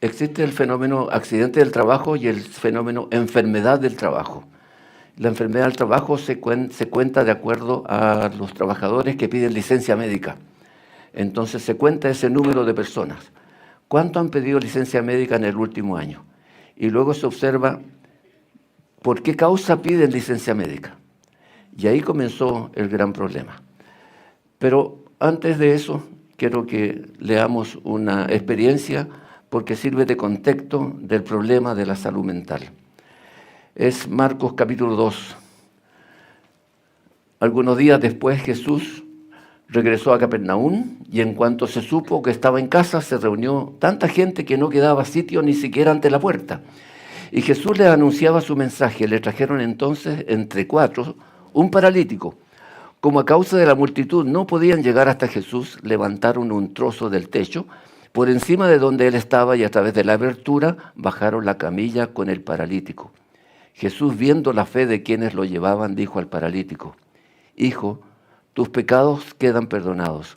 Existe el fenómeno accidente del trabajo y el fenómeno enfermedad del trabajo. La enfermedad del trabajo se cuenta de acuerdo a los trabajadores que piden licencia médica. Entonces se cuenta ese número de personas. ¿Cuánto han pedido licencia médica en el último año? Y luego se observa por qué causa piden licencia médica. Y ahí comenzó el gran problema. Pero antes de eso, quiero que leamos una experiencia porque sirve de contexto del problema de la salud mental. Es Marcos capítulo 2. Algunos días después Jesús regresó a Capernaum y en cuanto se supo que estaba en casa, se reunió tanta gente que no quedaba sitio ni siquiera ante la puerta. Y Jesús les anunciaba su mensaje. Le trajeron entonces entre 4 un paralítico. Como a causa de la multitud no podían llegar hasta Jesús, levantaron un trozo del techo por encima de donde él estaba y a través de la abertura bajaron la camilla con el paralítico. Jesús, viendo la fe de quienes lo llevaban, dijo al paralítico: Hijo, tus pecados quedan perdonados.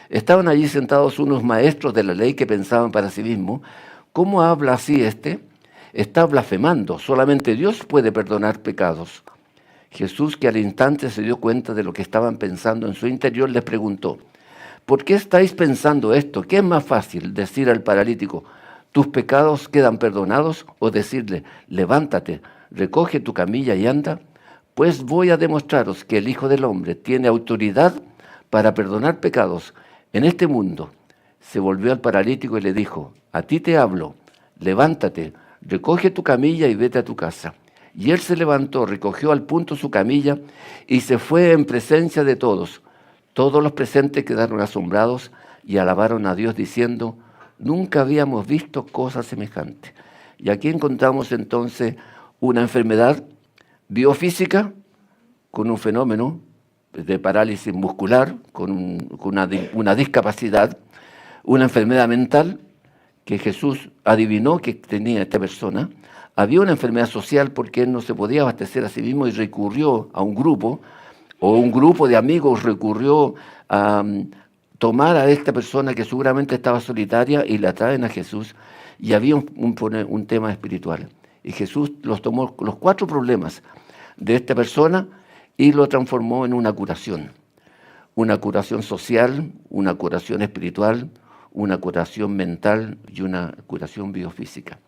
Estaban allí sentados unos maestros de la ley que pensaban para sí mismos: ¿cómo habla así este? Está blasfemando, solamente Dios puede perdonar pecados. Jesús, que al instante se dio cuenta de lo que estaban pensando en su interior, les preguntó: ¿por qué estáis pensando esto? ¿Qué es más fácil, decir al paralítico, tus pecados quedan perdonados, o decirle, levántate, recoge tu camilla y anda? Pues voy a demostraros que el Hijo del Hombre tiene autoridad para perdonar pecados en este mundo. Se volvió al paralítico y le dijo: a ti te hablo, levántate, recoge tu camilla y vete a tu casa. Y él se levantó, recogió al punto su camilla y se fue en presencia de todos. Todos los presentes quedaron asombrados y alabaron a Dios diciendo: nunca habíamos visto cosa semejante. Y aquí encontramos entonces una enfermedad biofísica con un fenómeno de parálisis muscular, con una discapacidad, una enfermedad mental que Jesús adivinó que tenía esta persona. Había una enfermedad social porque él no se podía abastecer a sí mismo y recurrió a un grupo, o un grupo de amigos recurrió a tomar a esta persona que seguramente estaba solitaria y la traen a Jesús, y había un tema espiritual. Y Jesús los tomó los 4 problemas de esta persona y lo transformó en una curación social, una curación espiritual, una curación mental y una curación biofísica.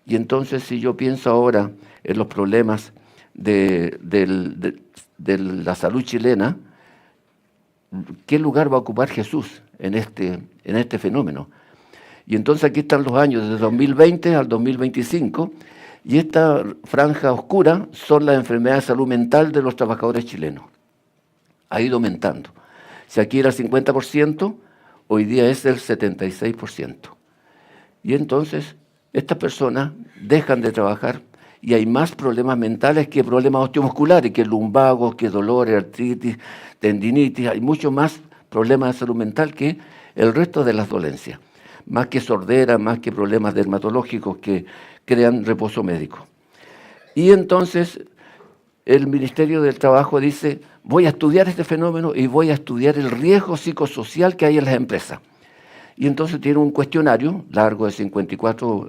Y entonces, si yo pienso ahora en los problemas de la salud chilena, ¿qué lugar va a ocupar Jesús en este fenómeno? Y entonces aquí están los años de 2020 al 2025, y esta franja oscura son las enfermedades de salud mental de los trabajadores chilenos. Ha ido aumentando. Si aquí era el 50%, hoy día es el 76%. Y entonces estas personas dejan de trabajar y hay más problemas mentales que problemas osteomusculares, que lumbagos, que dolores, artritis, tendinitis. Hay mucho más problemas de salud mental que el resto de las dolencias. Más que sordera, más que problemas dermatológicos que crean reposo médico. Y entonces el Ministerio del Trabajo dice: voy a estudiar este fenómeno y voy a estudiar el riesgo psicosocial que hay en las empresas. Y entonces tiene un cuestionario largo de 54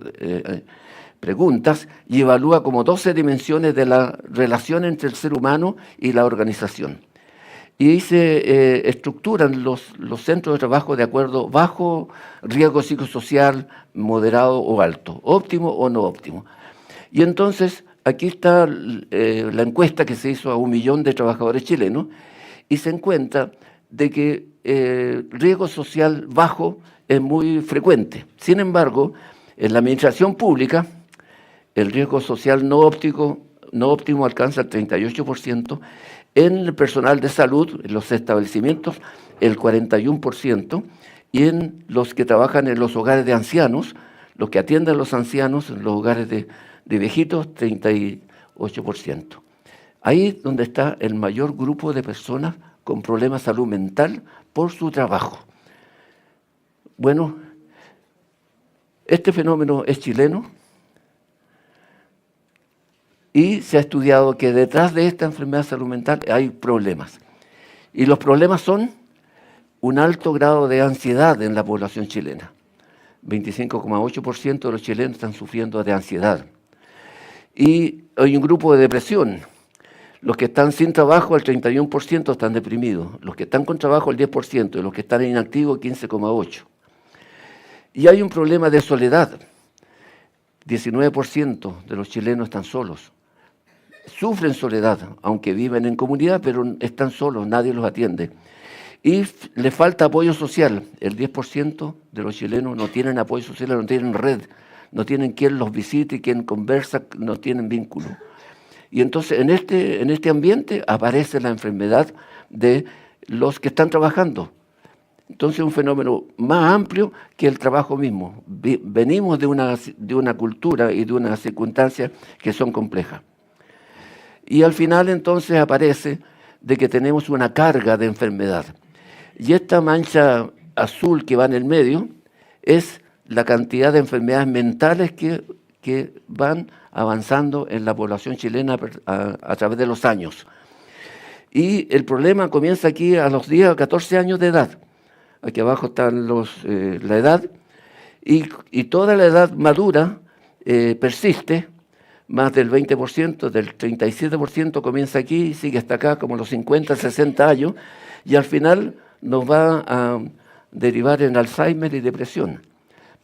preguntas y evalúa como 12 dimensiones de la relación entre el ser humano y la organización. Y ahí se estructuran los centros de trabajo de acuerdo: bajo riesgo psicosocial, moderado o alto, óptimo o no óptimo. Y entonces aquí está la encuesta que se hizo a 1 millón de trabajadores chilenos y se encuentra de que riesgo social bajo es muy frecuente. Sin embargo, en la administración pública, el riesgo social no óptimo alcanza el 38%, en el personal de salud, en los establecimientos, el 41%, y en los que trabajan en los hogares de ancianos, los que atienden a los ancianos en los hogares de viejitos, 38%. Ahí es donde está el mayor grupo de personas con problemas de salud mental por su trabajo. Bueno, este fenómeno es chileno y se ha estudiado que detrás de esta enfermedad de salud mental hay problemas. Y los problemas son un alto grado de ansiedad en la población chilena. 25,8% de los chilenos están sufriendo de ansiedad. Y hay un grupo de depresión. Los que están sin trabajo, el 31% están deprimidos. Los que están con trabajo, el 10%. Y los que están inactivos, 15,8%. Y hay un problema de soledad. 19% de los chilenos están solos. Sufren soledad, aunque viven en comunidad, pero están solos, nadie los atiende. Y le falta apoyo social. El 10% de los chilenos no tienen apoyo social, no tienen red, no tienen quien los visite, quien conversa, no tienen vínculo. Y entonces en este ambiente aparece la enfermedad de los que están trabajando. Entonces es un fenómeno más amplio que el trabajo mismo. Venimos de una cultura y de unas circunstancias que son complejas. Y al final entonces aparece de que tenemos una carga de enfermedad. Y esta mancha azul que va en el medio es la cantidad de enfermedades mentales que van avanzando en la población chilena a través de los años. Y el problema comienza aquí a los 10 o 14 años de edad. Aquí abajo están la edad, y toda la edad madura persiste, más del 20%, del 37% comienza aquí y sigue hasta acá, como los 50, 60 años, y al final nos va a derivar en Alzheimer y depresión.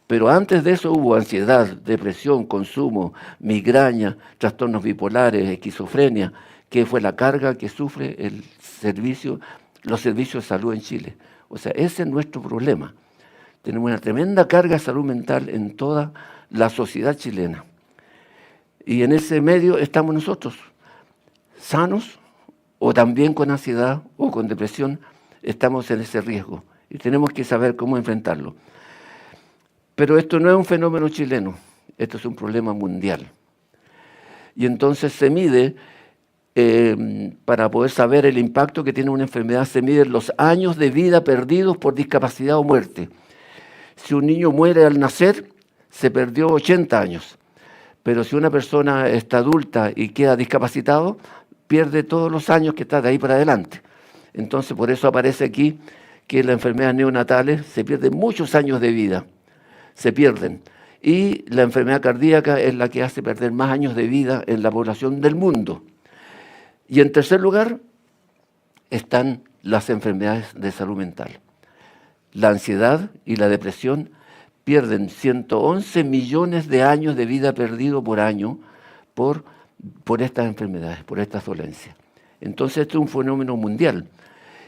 Pero antes de eso hubo ansiedad, depresión, consumo, migraña, trastornos bipolares, esquizofrenia, que fue la carga que sufre los servicios de salud en Chile. O sea, ese es nuestro problema. Tenemos una tremenda carga de salud mental en toda la sociedad chilena. Y en ese medio estamos nosotros, sanos o también con ansiedad o con depresión, estamos en ese riesgo. Y tenemos que saber cómo enfrentarlo. Pero esto no es un fenómeno chileno, esto es un problema mundial. Y entonces se mide, para poder saber el impacto que tiene una enfermedad, se miden los años de vida perdidos por discapacidad o muerte. Si un niño muere al nacer, se perdió 80 años. Pero si una persona está adulta y queda discapacitado, pierde todos los años que está de ahí para adelante. Entonces, por eso aparece aquí que las enfermedades neonatales se pierden muchos años de vida. Se pierden. Y la enfermedad cardíaca es la que hace perder más años de vida en la población del mundo. Y en tercer lugar están las enfermedades de salud mental. La ansiedad y la depresión pierden 111 millones de años de vida perdido por año por estas enfermedades, por estas dolencias. Entonces esto es un fenómeno mundial.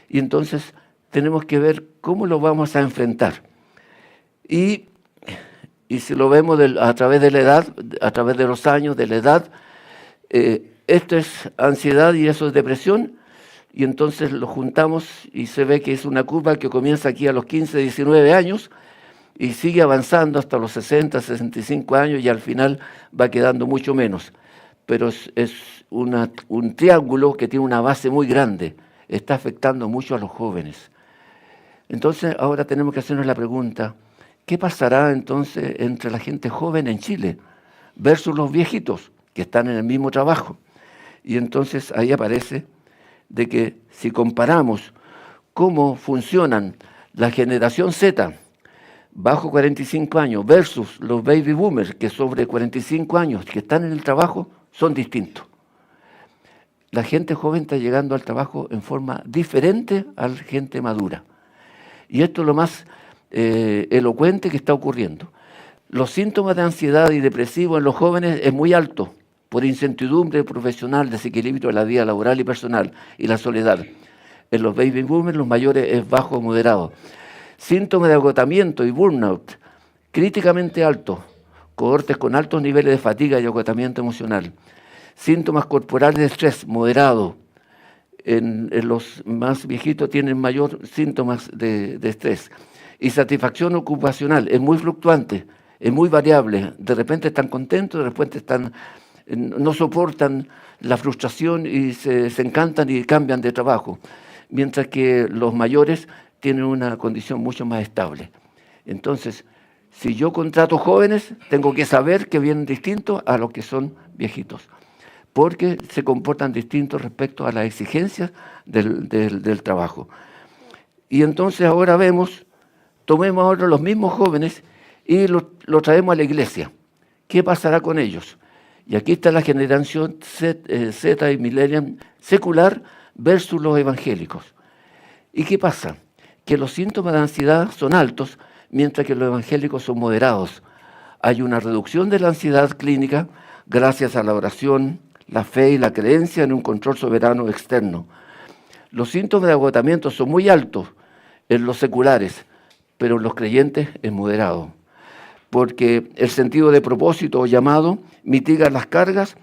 Y entonces tenemos que ver cómo lo vamos a enfrentar. Y si lo vemos a través de la edad, a través de los años, de la edad, esto es ansiedad y eso es depresión, y entonces lo juntamos y se ve que es una curva que comienza aquí a los 15, 19 años y sigue avanzando hasta los 60, 65 años y al final va quedando mucho menos. Pero es un triángulo que tiene una base muy grande, está afectando mucho a los jóvenes. Entonces ahora tenemos que hacernos la pregunta, ¿qué pasará entonces entre la gente joven en Chile versus los viejitos que están en el mismo trabajo? Y entonces ahí aparece de que si comparamos cómo funcionan la generación Z bajo 45 años versus los baby boomers que sobre 45 años que están en el trabajo, son distintos. La gente joven está llegando al trabajo en forma diferente a la gente madura. Y esto es lo más elocuente que está ocurriendo. Los síntomas de ansiedad y depresivo en los jóvenes es muy alto, por incertidumbre profesional, desequilibrio de la vida laboral y personal, y la soledad. En los baby boomers, los mayores es bajo o moderado. Síntomas de agotamiento y burnout, críticamente altos, cohortes con altos niveles de fatiga y agotamiento emocional. Síntomas corporales de estrés, moderado. En los más viejitos tienen mayor síntomas de estrés. Y satisfacción ocupacional, es muy fluctuante, es muy variable. De repente están contentos, de repente no soportan la frustración y se encantan y cambian de trabajo. Mientras que los mayores tienen una condición mucho más estable. Entonces, si yo contrato jóvenes, tengo que saber que vienen distintos a los que son viejitos, porque se comportan distintos respecto a las exigencias del trabajo. Y entonces ahora tomemos ahora los mismos jóvenes y lo traemos a la iglesia. ¿Qué pasará con ellos? Y aquí está la generación Z y millennial secular versus los evangélicos. ¿Y qué pasa? Que los síntomas de ansiedad son altos, mientras que los evangélicos son moderados. Hay una reducción de la ansiedad clínica gracias a la oración, la fe y la creencia en un control soberano externo. Los síntomas de agotamiento son muy altos en los seculares, pero en los creyentes es moderado, porque el sentido de propósito o llamado mitiga las cargas,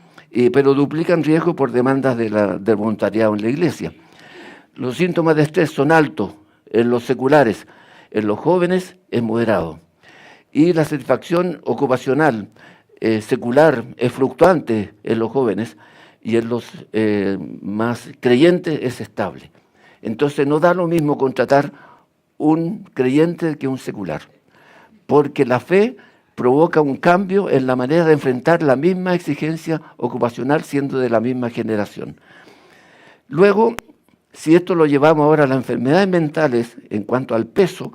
pero duplican riesgo por demandas del voluntariado en la iglesia. Los síntomas de estrés son altos en los seculares, en los jóvenes es moderado. Y la satisfacción ocupacional secular es fluctuante en los jóvenes y en los más creyentes es estable. Entonces no da lo mismo contratar un creyente que un secular, porque la fe provoca un cambio en la manera de enfrentar la misma exigencia ocupacional siendo de la misma generación. Luego, si esto lo llevamos ahora a las enfermedades mentales en cuanto al peso,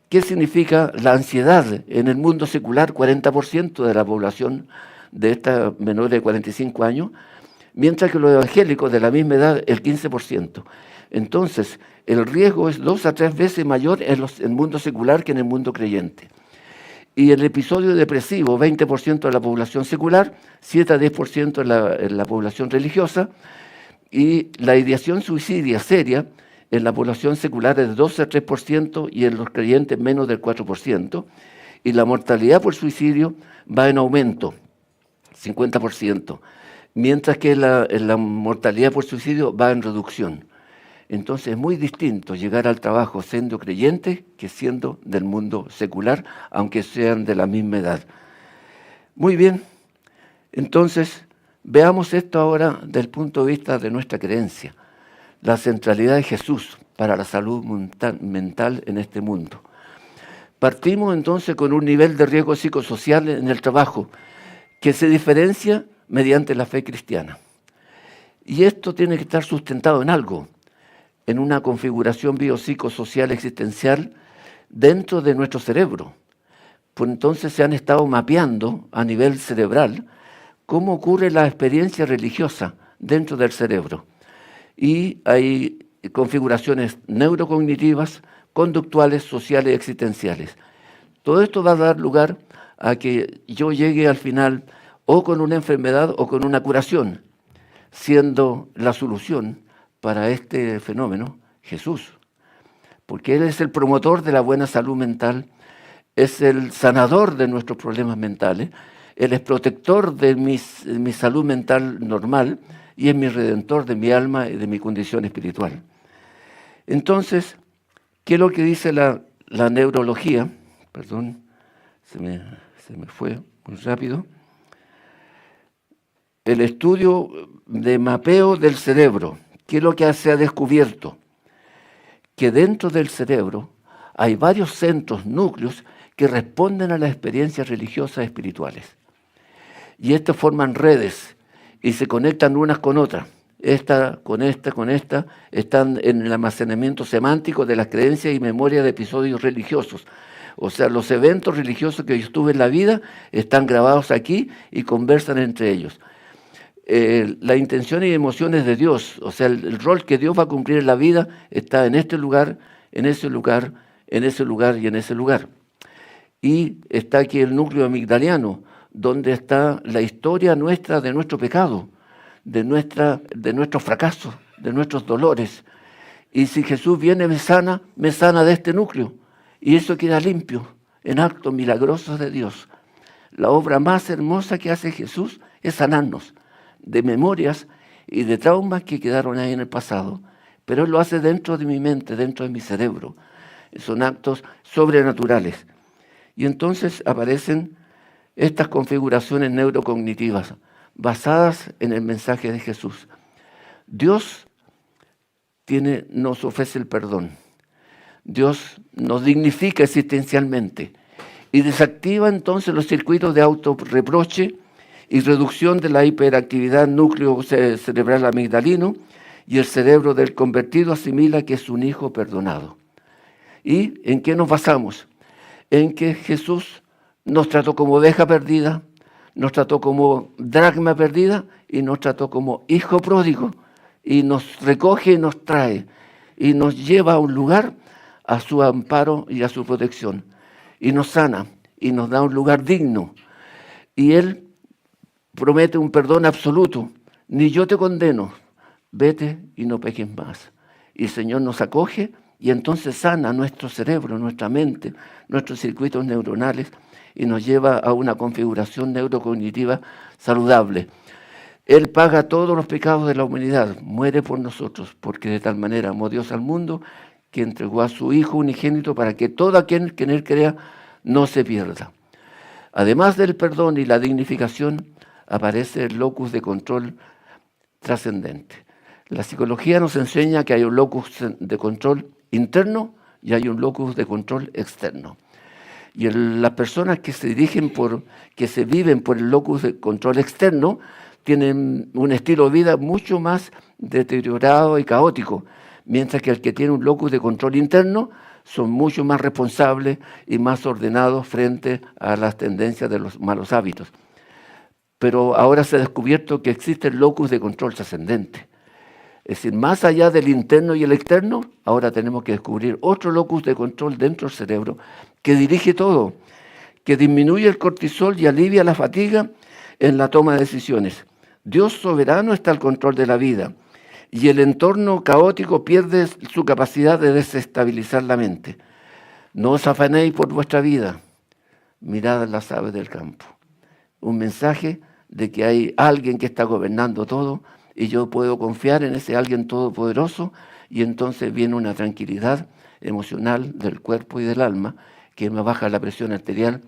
¿qué significa la ansiedad? En el mundo secular, 40% de la población de esta menor de 45 años, mientras que los evangélicos de la misma edad, el 15%. Entonces, el riesgo es 2 a 3 veces mayor en el mundo secular que en el mundo creyente. Y el episodio depresivo, 20% de la población secular, 7 a 10% en la población religiosa, y la ideación suicidia seria en la población secular es de 12 a 3% y en los creyentes menos del 4%, y la mortalidad por suicidio va en aumento, 50%, mientras que la mortalidad por suicidio va en reducción. Entonces es muy distinto llegar al trabajo siendo creyente que siendo del mundo secular, aunque sean de la misma edad. Muy bien, entonces veamos esto ahora desde el punto de vista de nuestra creencia, la centralidad de Jesús para la salud mental en este mundo. Partimos entonces con un nivel de riesgo psicosocial en el trabajo que se diferencia mediante la fe cristiana. Y esto tiene que estar sustentado en algo, en una configuración biopsicosocial existencial dentro de nuestro cerebro. Pues entonces se han estado mapeando a nivel cerebral cómo ocurre la experiencia religiosa dentro del cerebro. Y hay configuraciones neurocognitivas, conductuales, sociales y existenciales. Todo esto va a dar lugar a que yo llegue al final o con una enfermedad o con una curación, siendo la solución para este fenómeno Jesús, porque Él es el promotor de la buena salud mental, es el sanador de nuestros problemas mentales, Él es protector de mi salud mental normal y es mi redentor de mi alma y de mi condición espiritual. Entonces, ¿qué es lo que dice la neurología? Perdón, se me fue muy rápido. El estudio de mapeo del cerebro. ¿Qué es lo que se ha descubierto? Que dentro del cerebro hay varios centros, núcleos, que responden a las experiencias religiosas espirituales. Y estos forman redes y se conectan unas con otras. Esta con esta, están en el almacenamiento semántico de las creencias y memoria de episodios religiosos. O sea, los eventos religiosos que yo tuve en la vida están grabados aquí y conversan entre ellos. La intención y emociones de Dios, o sea, el rol que Dios va a cumplir en la vida está en este lugar, en ese lugar, en ese lugar y en ese lugar. Y está aquí el núcleo amigdaliano, donde está la historia nuestra de nuestro pecado, de nuestros fracasos, de nuestros dolores. Y si Jesús viene, me sana de este núcleo. Y eso queda limpio en actos milagrosos de Dios. La obra más hermosa que hace Jesús es sanarnos de memorias y de traumas que quedaron ahí en el pasado. Pero Él lo hace dentro de mi mente, dentro de mi cerebro. Son actos sobrenaturales. Y entonces aparecen estas configuraciones neurocognitivas basadas en el mensaje de Jesús. Dios nos ofrece el perdón. Dios nos dignifica existencialmente y desactiva entonces los circuitos de autorreproche y reducción de la hiperactividad núcleo cerebral amigdalino, y el cerebro del convertido asimila que es un hijo perdonado. ¿Y en qué nos basamos? En que Jesús nos trató como oveja perdida, nos trató como dracma perdida y nos trató como hijo pródigo y nos recoge y nos trae y nos lleva a un lugar, a su amparo y a su protección, y nos sana y nos da un lugar digno. Y Él promete un perdón absoluto. Ni yo te condeno, vete y no peques más. Y el Señor nos acoge y entonces sana nuestro cerebro, nuestra mente, nuestros circuitos neuronales y nos lleva a una configuración neurocognitiva saludable. Él paga todos los pecados de la humanidad, muere por nosotros, porque de tal manera amó Dios al mundo que entregó a su Hijo unigénito para que todo aquel que en Él crea no se pierda. Además del perdón y la dignificación, aparece el locus de control trascendente. La psicología nos enseña que hay un locus de control interno y hay un locus de control externo. Y las personas que se que se viven por el locus de control externo, tienen un estilo de vida mucho más deteriorado y caótico, mientras que el que tiene un locus de control interno son mucho más responsables y más ordenados frente a las tendencias de los malos hábitos. Pero ahora se ha descubierto que existe el locus de control trascendente. Es decir, más allá del interno y el externo, ahora tenemos que descubrir otro locus de control dentro del cerebro que dirige todo, que disminuye el cortisol y alivia la fatiga en la toma de decisiones. Dios soberano está al control de la vida y el entorno caótico pierde su capacidad de desestabilizar la mente. No os afanéis por vuestra vida, mirad las aves del campo. Un mensaje de que hay alguien que está gobernando todo y yo puedo confiar en ese alguien todopoderoso y entonces viene una tranquilidad emocional del cuerpo y del alma que me baja la presión arterial,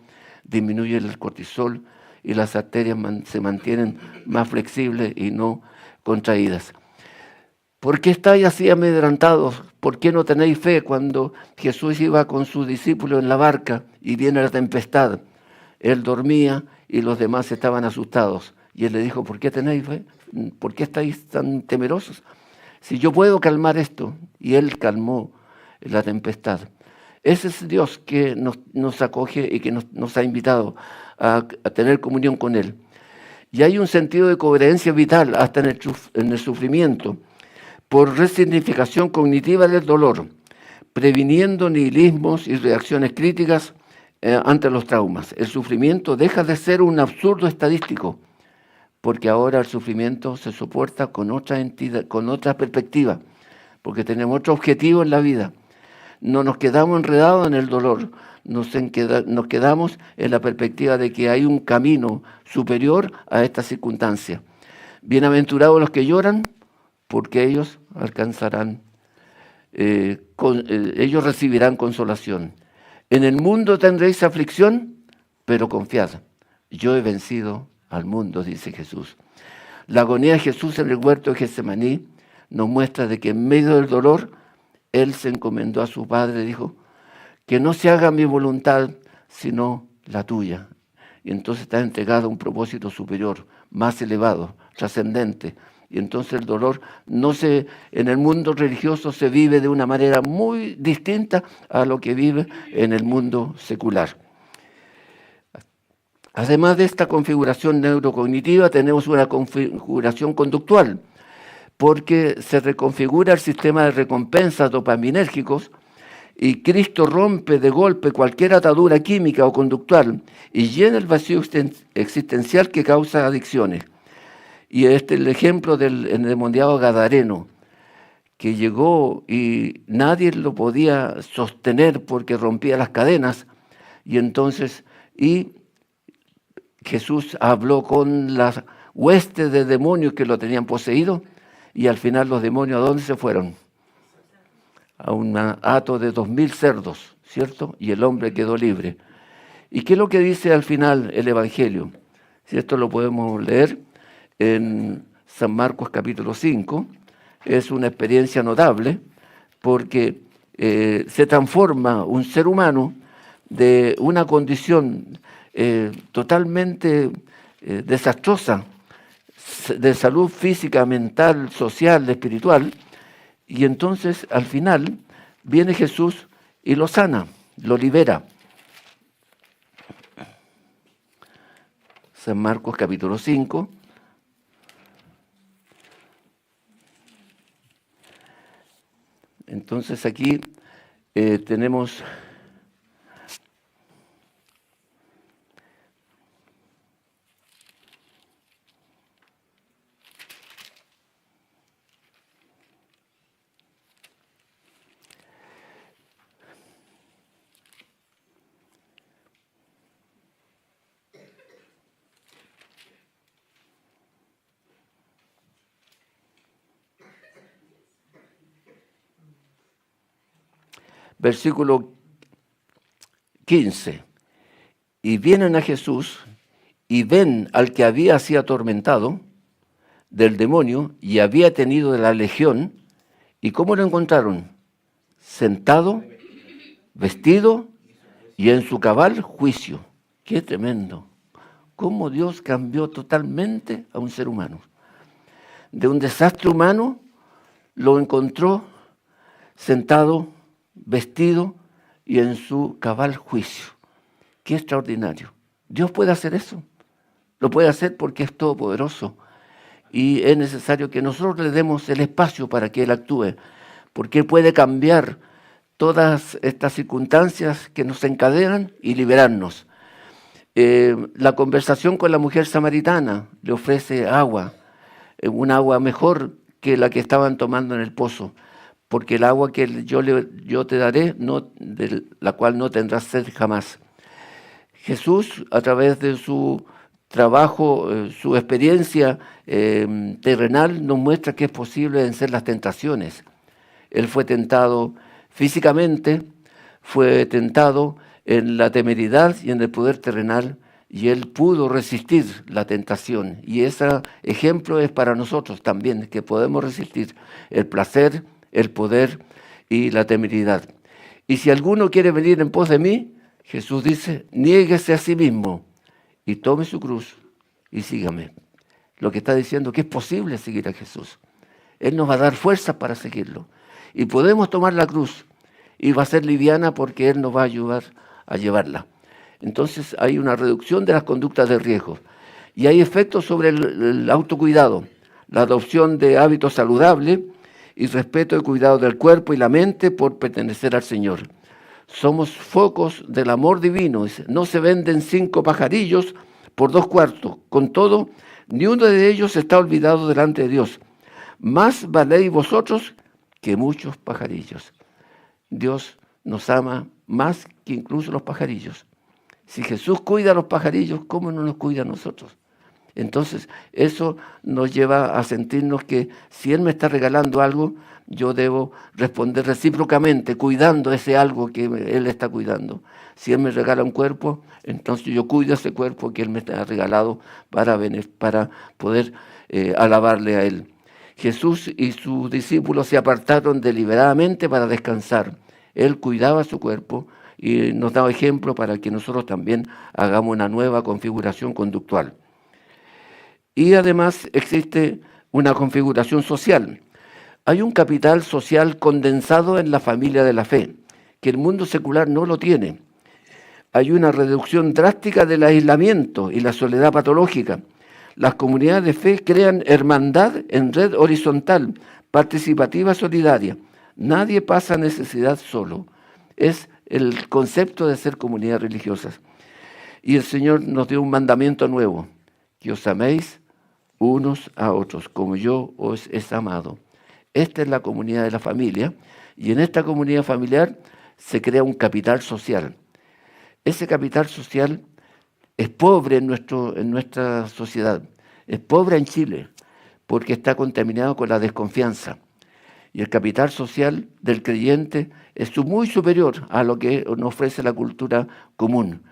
disminuye el cortisol y las arterias se mantienen más flexibles y no contraídas. ¿Por qué estáis así amedrentados? ¿Por qué no tenéis fe cuando Jesús iba con sus discípulos en la barca y viene la tempestad? Él dormía y los demás estaban asustados. Y él le dijo, ¿por qué tenéis fe? ¿Por qué estáis tan temerosos? Si yo puedo calmar esto. Y él calmó la tempestad. Ese es Dios que nos acoge y que nos ha invitado a tener comunión con Él. Y hay un sentido de coherencia vital hasta en el sufrimiento, por resignificación cognitiva del dolor, previniendo nihilismos y reacciones críticas ante los traumas. El sufrimiento deja de ser un absurdo estadístico, porque ahora el sufrimiento se soporta con otra entidad, con otra perspectiva, porque tenemos otro objetivo en la vida. No nos quedamos enredados en el dolor, nos quedamos en la perspectiva de que hay un camino superior a esta circunstancia. Bienaventurados los que lloran, porque ellos alcanzarán, ellos recibirán consolación. En el mundo tendréis aflicción, pero confiad, yo he vencido al mundo, dice Jesús. La agonía de Jesús en el huerto de Getsemaní nos muestra de que en medio del dolor, Él se encomendó a su Padre y dijo, que no se haga mi voluntad, sino la tuya. Y entonces está entregado a un propósito superior, más elevado, trascendente. Y entonces el dolor en el mundo religioso se vive de una manera muy distinta a lo que vive en el mundo secular. Además de esta configuración neurocognitiva, tenemos una configuración conductual, porque se reconfigura el sistema de recompensas dopaminérgicos y Cristo rompe de golpe cualquier atadura química o conductual y llena el vacío existencial que causa adicciones. Y este es el ejemplo del endemoniado gadareno, que llegó y nadie lo podía sostener porque rompía las cadenas. Y entonces Jesús habló con las huestes de demonios que lo tenían poseído y al final los demonios, ¿a dónde se fueron? A un hato de 2000 cerdos, ¿cierto? Y el hombre quedó libre. ¿Y qué es lo que dice al final el Evangelio? Si esto lo podemos leer en San Marcos capítulo 5, es una experiencia notable porque se transforma un ser humano de una condición totalmente desastrosa de salud física, mental, social, espiritual, y entonces al final viene Jesús y lo sana, lo libera. San Marcos capítulo 5. Entonces aquí tenemos versículo 15. Y vienen a Jesús y ven al que había sido atormentado del demonio y había tenido de la legión. ¿Y cómo lo encontraron? Sentado, vestido y en su cabal juicio. ¡Qué tremendo! Cómo Dios cambió totalmente a un ser humano. De un desastre humano lo encontró sentado, vestido y en su cabal juicio. ¡Qué extraordinario! Dios puede hacer eso. Lo puede hacer porque es todopoderoso. Y es necesario que nosotros le demos el espacio para que Él actúe, porque Él puede cambiar todas estas circunstancias que nos encadenan y liberarnos. La conversación con la mujer samaritana le ofrece agua, un agua mejor que la que estaban tomando en el pozo, porque el agua que yo te daré, de la cual no tendrás sed jamás. Jesús, a través de su trabajo, su experiencia terrenal, nos muestra que es posible vencer las tentaciones. Él fue tentado físicamente, fue tentado en la temeridad y en el poder terrenal, y Él pudo resistir la tentación. Y ese ejemplo es para nosotros también, que podemos resistir el placer, el poder y la temeridad. Y si alguno quiere venir en pos de mí, Jesús dice, niéguese a sí mismo y tome su cruz y sígame. Lo que está diciendo que es posible seguir a Jesús. Él nos va a dar fuerza para seguirlo. Y podemos tomar la cruz y va a ser liviana porque Él nos va a ayudar a llevarla. Entonces hay una reducción de las conductas de riesgo. Y hay efectos sobre el autocuidado, la adopción de hábitos saludables y respeto y cuidado del cuerpo y la mente por pertenecer al Señor. Somos focos del amor divino. No se venden 5 pajarillos por 2 cuartos. Con todo, ni uno de ellos está olvidado delante de Dios. Más valéis vosotros que muchos pajarillos. Dios nos ama más que incluso los pajarillos. Si Jesús cuida a los pajarillos, ¿cómo no nos cuida a nosotros? Entonces, eso nos lleva a sentirnos que si Él me está regalando algo, yo debo responder recíprocamente, cuidando ese algo que Él está cuidando. Si Él me regala un cuerpo, entonces yo cuido ese cuerpo que Él me ha regalado para poder alabarle a Él. Jesús y sus discípulos se apartaron deliberadamente para descansar. Él cuidaba su cuerpo y nos daba ejemplo para que nosotros también hagamos una nueva configuración conductual. Y además existe una configuración social. Hay un capital social condensado en la familia de la fe, que el mundo secular no lo tiene. Hay una reducción drástica del aislamiento y la soledad patológica. Las comunidades de fe crean hermandad en red horizontal, participativa, solidaria. Nadie pasa necesidad solo. Es el concepto de ser comunidades religiosas. Y el Señor nos dio un mandamiento nuevo, que os améis unos a otros, como yo os he amado. Esta es la comunidad de la familia, y en esta comunidad familiar se crea un capital social. Ese capital social es pobre en nuestra sociedad, es pobre en Chile, porque está contaminado con la desconfianza. Y el capital social del creyente es muy superior a lo que nos ofrece la cultura común.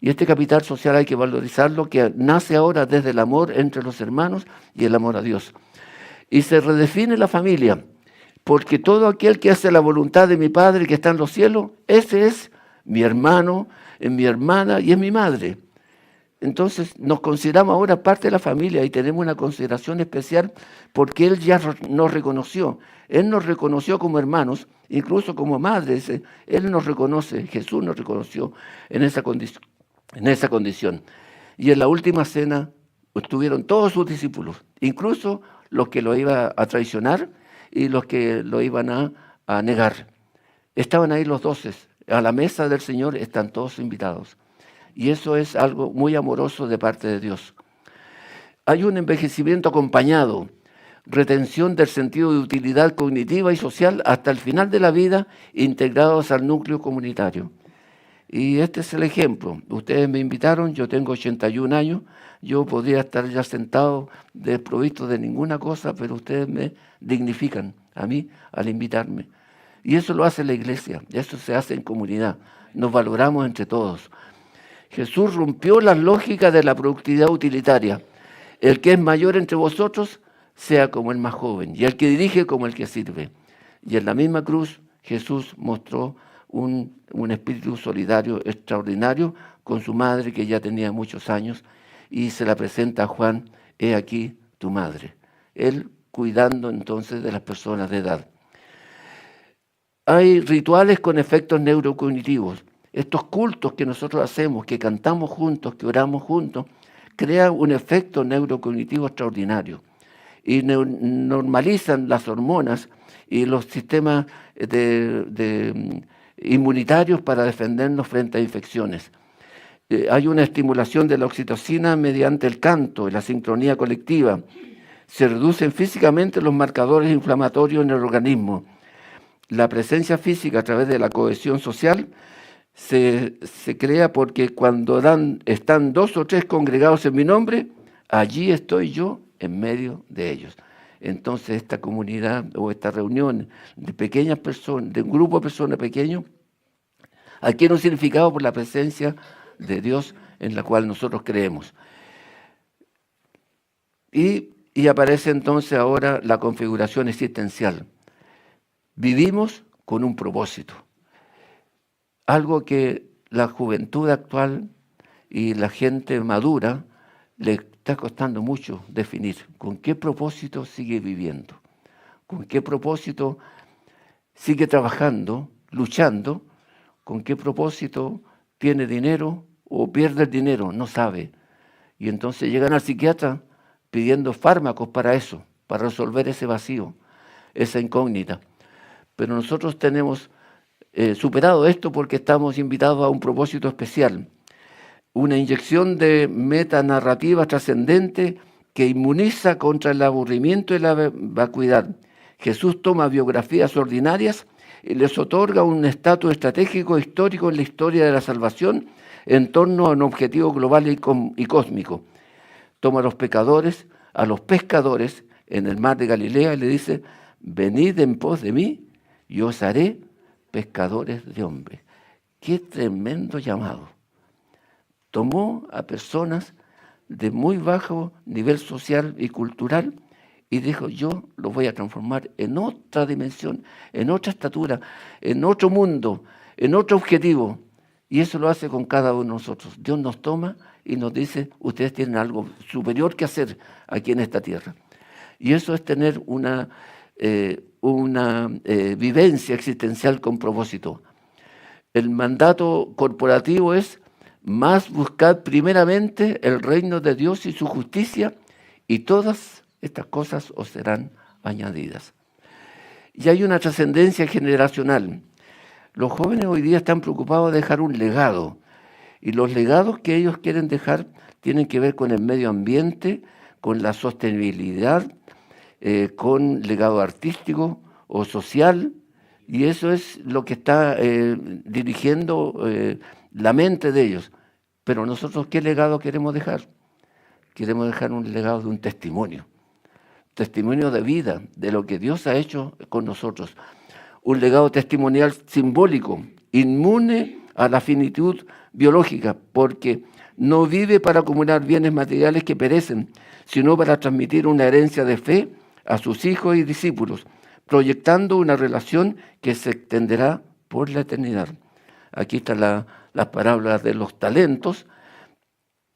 Y este capital social hay que valorizarlo, que nace ahora desde el amor entre los hermanos y el amor a Dios. Y se redefine la familia, porque todo aquel que hace la voluntad de mi Padre que está en los cielos, ese es mi hermano, es mi hermana y es mi madre. Entonces nos consideramos ahora parte de la familia y tenemos una consideración especial porque Él ya nos reconoció. Él nos reconoció como hermanos, incluso como madres. Él nos reconoce, Jesús nos reconoció en esa condición. Y en la última cena estuvieron todos sus discípulos, incluso los que lo iban a traicionar y los que lo iban a negar. Estaban ahí los 12. A la mesa del Señor están todos invitados. Y eso es algo muy amoroso de parte de Dios. Hay un envejecimiento acompañado, retención del sentido de utilidad cognitiva y social hasta el final de la vida, integrados al núcleo comunitario. Y este es el ejemplo. Ustedes me invitaron, yo tengo 81 años, yo podría estar ya sentado desprovisto de ninguna cosa, pero ustedes me dignifican a mí al invitarme. Y eso lo hace la iglesia, eso se hace en comunidad, nos valoramos entre todos. Jesús rompió las lógicas de la productividad utilitaria. El que es mayor entre vosotros sea como el más joven, y el que dirige como el que sirve. Y en la misma cruz Jesús mostró un espíritu solidario extraordinario con su madre, que ya tenía muchos años, y se la presenta a Juan: he aquí tu madre. Él cuidando entonces de las personas de edad. Hay rituales con efectos neurocognitivos. Estos cultos que nosotros hacemos, que cantamos juntos, que oramos juntos, crean un efecto neurocognitivo extraordinario y normalizan las hormonas y los sistemas inmunitarios para defendernos frente a infecciones. Hay una estimulación de la oxitocina mediante el canto y la sincronía colectiva. Se reducen físicamente los marcadores inflamatorios en el organismo. La presencia física a través de la cohesión social se crea porque cuando están 2 o 3 congregados en mi nombre, allí estoy yo en medio de ellos. Entonces esta comunidad o esta reunión de pequeñas personas, de un grupo de personas pequeños, adquiere un significado por la presencia de Dios en la cual nosotros creemos. Y aparece entonces ahora la configuración existencial. Vivimos con un propósito. Algo que la juventud actual y la gente madura le está costando mucho definir. ¿Con qué propósito sigue viviendo? ¿Con qué propósito sigue trabajando, luchando? ¿Con qué propósito tiene dinero o pierde el dinero? No sabe. Y entonces llegan al psiquiatra pidiendo fármacos para eso, para resolver ese vacío, esa incógnita. Pero nosotros tenemos superado esto porque estamos invitados a un propósito especial. Una inyección de metanarrativa trascendente que inmuniza contra el aburrimiento y la vacuidad. Jesús toma biografías ordinarias y les otorga un estatus estratégico histórico en la historia de la salvación en torno a un objetivo global y cósmico. Toma a los pecadores, a los pescadores en el mar de Galilea y le dice: venid en pos de mí y os haré pescadores de hombres. ¡Qué tremendo llamado! Tomó a personas de muy bajo nivel social y cultural y dijo: yo los voy a transformar en otra dimensión, en otra estatura, en otro mundo, en otro objetivo. Y eso lo hace con cada uno de nosotros. Dios nos toma y nos dice: ustedes tienen algo superior que hacer aquí en esta tierra. Y eso es tener una vivencia existencial con propósito. El mandato corporativo es: más buscad primeramente el reino de Dios y su justicia, y todas estas cosas os serán añadidas. Y hay una trascendencia generacional. Los jóvenes hoy día están preocupados de dejar un legado, y los legados que ellos quieren dejar tienen que ver con el medio ambiente, con la sostenibilidad, con legado artístico o social, y eso es lo que está dirigiendo la mente de ellos. Pero nosotros, ¿qué legado queremos dejar? Queremos dejar un legado de un testimonio de vida, de lo que Dios ha hecho con nosotros. Un legado testimonial simbólico, inmune a la finitud biológica, porque no vive para acumular bienes materiales que perecen, sino para transmitir una herencia de fe a sus hijos y discípulos, proyectando una relación que se extenderá por la eternidad. Aquí están las parábolas de los talentos,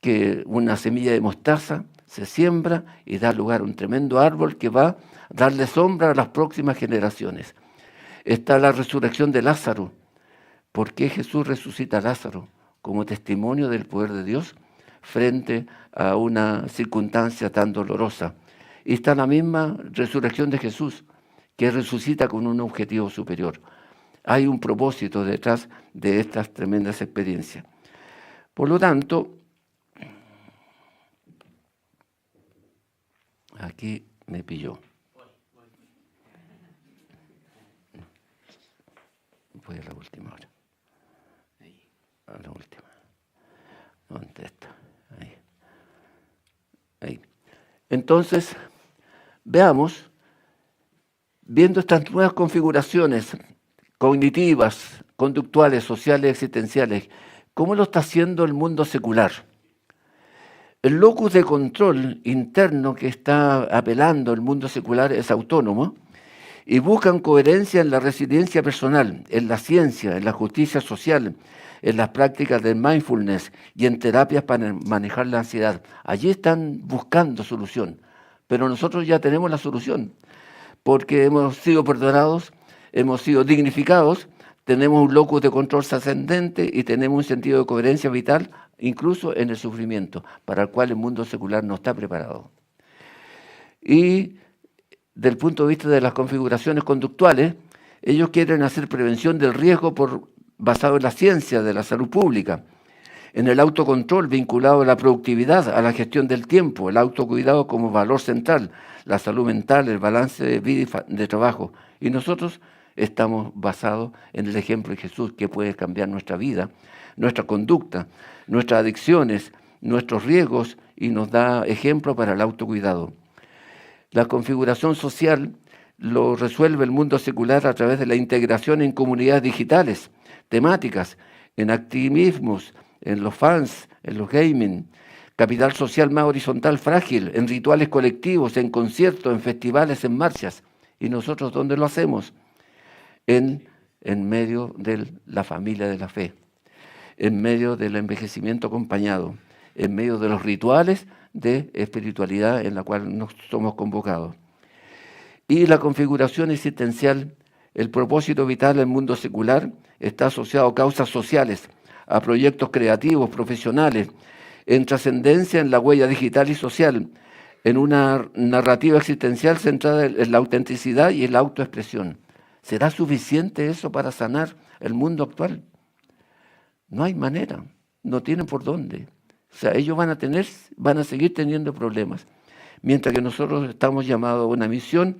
que una semilla de mostaza se siembra y da lugar a un tremendo árbol que va a darle sombra a las próximas generaciones. Está la resurrección de Lázaro. ¿Por qué Jesús resucita a Lázaro? Como testimonio del poder de Dios frente a una circunstancia tan dolorosa. Y está la misma resurrección de Jesús, que resucita con un objetivo superior. Hay un propósito detrás de estas tremendas experiencias. Por lo tanto, aquí me pilló. Voy a la última hora. A la última. ¿Dónde está? Ahí. Entonces, veamos, viendo estas nuevas configuraciones cognitivas, conductuales, sociales, existenciales, ¿cómo lo está haciendo el mundo secular? El locus de control interno que está apelando el mundo secular es autónomo y buscan coherencia en la resiliencia personal, en la ciencia, en la justicia social, en las prácticas del mindfulness y en terapias para manejar la ansiedad. Allí están buscando solución, pero nosotros ya tenemos la solución, porque hemos sido perdonados, hemos sido dignificados, tenemos un locus de control ascendente y tenemos un sentido de coherencia vital, incluso en el sufrimiento, para el cual el mundo secular no está preparado. Y del punto de vista de las configuraciones conductuales, ellos quieren hacer prevención del riesgo basado en la ciencia de la salud pública, en el autocontrol vinculado a la productividad, a la gestión del tiempo, el autocuidado como valor central, la salud mental, el balance de vida y de trabajo. Y nosotros estamos basados en el ejemplo de Jesús, que puede cambiar nuestra vida, nuestra conducta, nuestras adicciones, nuestros riesgos, y nos da ejemplo para el autocuidado. La configuración social lo resuelve el mundo secular a través de la integración en comunidades digitales, temáticas, en activismos, en los fans, en los gaming, capital social más horizontal frágil, en rituales colectivos, en conciertos, en festivales, en marchas. ¿Y nosotros dónde lo hacemos? En medio de la familia de la fe, en medio del envejecimiento acompañado, en medio de los rituales de espiritualidad en la cual nos somos convocados. Y la configuración existencial, el propósito vital del mundo secular, está asociado a causas sociales, a proyectos creativos, profesionales, en trascendencia en la huella digital y social, en una narrativa existencial centrada en la autenticidad y en la autoexpresión. ¿Será suficiente eso para sanar el mundo actual? No hay manera, no tienen por dónde. O sea, ellos van a seguir teniendo problemas, mientras que nosotros estamos llamados a una misión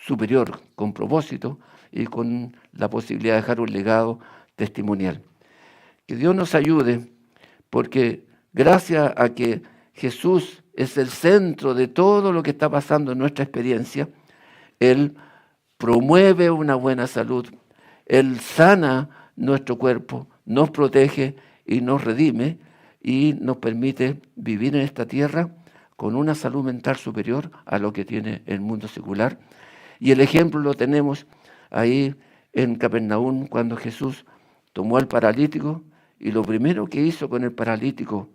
superior, con propósito y con la posibilidad de dejar un legado testimonial. Que Dios nos ayude, porque gracias a que Jesús es el centro de todo lo que está pasando en nuestra experiencia, Él promueve una buena salud, Él sana nuestro cuerpo, nos protege y nos redime y nos permite vivir en esta tierra con una salud mental superior a lo que tiene el mundo secular. Y el ejemplo lo tenemos ahí en Capernaum, cuando Jesús tomó al paralítico y lo primero que hizo con el paralítico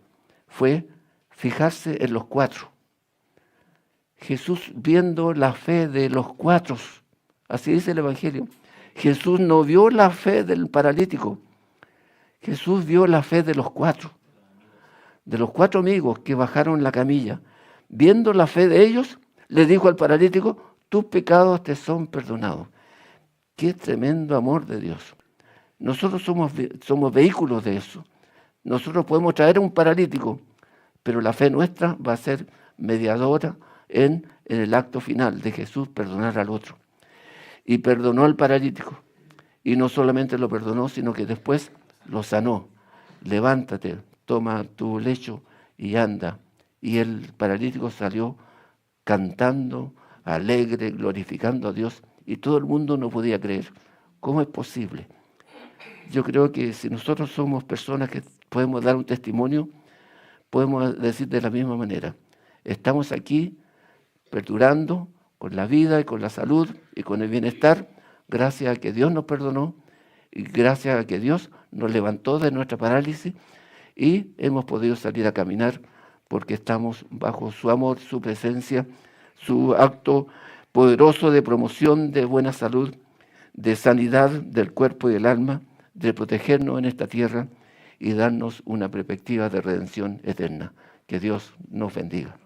fue fijarse en los cuatro. Jesús, viendo la fe de los cuatro, así dice el Evangelio, Jesús no vio la fe del paralítico, Jesús vio la fe de los cuatro amigos que bajaron la camilla. Viendo la fe de ellos, le dijo al paralítico: tus pecados te son perdonados. Qué tremendo amor de Dios. Nosotros somos vehículos de eso. Nosotros podemos traer a un paralítico, pero la fe nuestra va a ser mediadora en el acto final de Jesús perdonar al otro. Y perdonó al paralítico. Y no solamente lo perdonó, sino que después lo sanó. Levántate, toma tu lecho y anda. Y el paralítico salió cantando, alegre, glorificando a Dios. Y todo el mundo no podía creer. ¿Cómo es posible? Yo creo que si nosotros somos personas que podemos dar un testimonio, podemos decir de la misma manera: estamos aquí perdurando con la vida y con la salud y con el bienestar, gracias a que Dios nos perdonó y gracias a que Dios nos levantó de nuestra parálisis y hemos podido salir a caminar porque estamos bajo su amor, su presencia, su acto poderoso de promoción de buena salud, de sanidad del cuerpo y del alma, de protegernos en esta tierra y darnos una perspectiva de redención eterna. Que Dios nos bendiga.